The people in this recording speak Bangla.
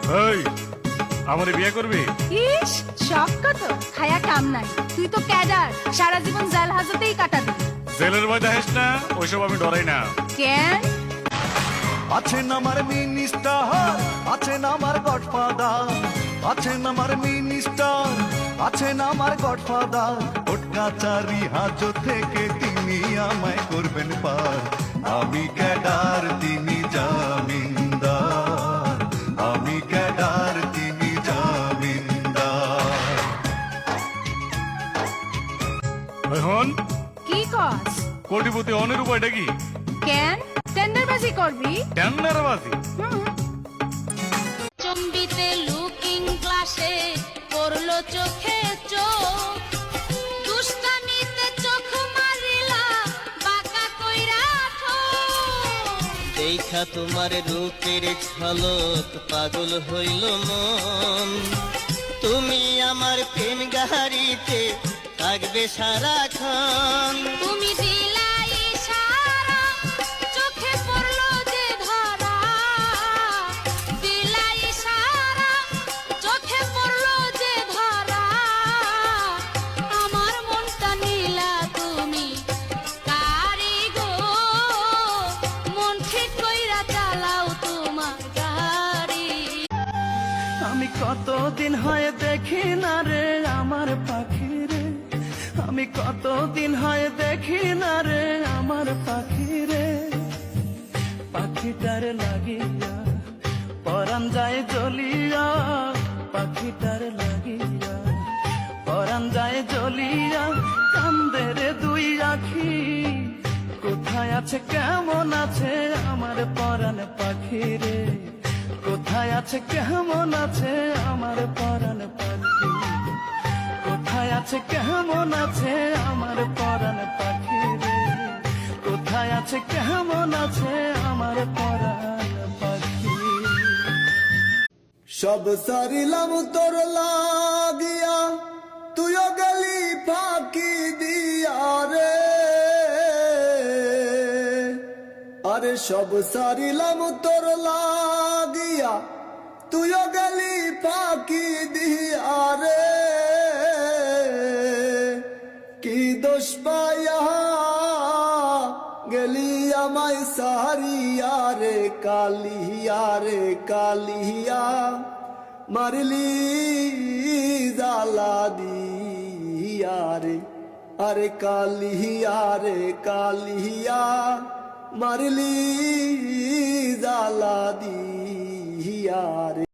এই আমারে বিয়ে করবি? ইস, শখ কত, খায়া কাম নাই। তুই তো ক্যাডার, সারা জীবন জেল হাজতেই কাটাবি। জেলের ভয় দেখিস না, ওইসব আমি ডরাই না। কেন? আছেন আমার মিনিস্টার, আছেন আমার গডফাদার, আছেন আমার মিনিস্টার, আছেন আমার গডফাদার। কোর্ট কাচারি হাজত থেকে তিনি আমায় করবেন পার। আমি ক্যাডার, তিনি জামিনদার। আমি ক্যাডার, তিনি জামিনদার। এখন কি কস? কোটিপতি অনের উপায়টা কি? কেন টেন্ডারবাজি করবি? টেন্ডারবাজি? চম্বিতে লুকিং গ্লাসে পড়লো চোখে চোখ, দুষ্টামিতে চোখ মারিলা বাঁকা কইরা ঠোঁট। দেখা তোমার রূপের ঝলক পাগল হইল মন, তুমি আমার প্রেম গাড়িতে থাকবে সারাক্ষণ। তুমি দিলা ইশারা, চোখে পড়লো যে ধরা, দিলা ইশারা, চোখে পড়লো যে ধরা। আমার মনটা নিলা তুমি কারিগো, মন ঠিক কইরা চালাও তোমার গাড়ি। আমি কতদিন হয় দেখি না রে আমার পাখি রে, আমি কতদিন হয় দেখি না রে আমার পাখি রে। পাখিটার লাগিয়া পরাণ যায় জ্বলিয়া, পাখিটার লাগিয়া পরাণ যায় জ্বলিয়া। কান্দে রে দুই আখি, কোথায় আছে কেমন আছে আমার পরাণ পাখি রে। কোথায় আছে কেমন আছে আমার পরাণ পাখি, কোথায় আছে কেমন আছে আমার পরাণ পাখি রে। কোথায় আছে কেমন আছে আমার পরাণ পাখি। সব সারিলাম তোর লাগিয়া, তুইও গেলি ফাঁকি দিয়া রে। আরে সব সারিলাম তোর লাগিয়া, তুইও গেলি ফাঁকি দিয়া রে। কি দোষ পায়া গেলি আমায় সারিয়া রে, কালিয়া রে কালিয়া। মারলি জালা দিয়া রে, আরে কালিয়া রে কালিয়া। মারলি জালা দিয়া রে।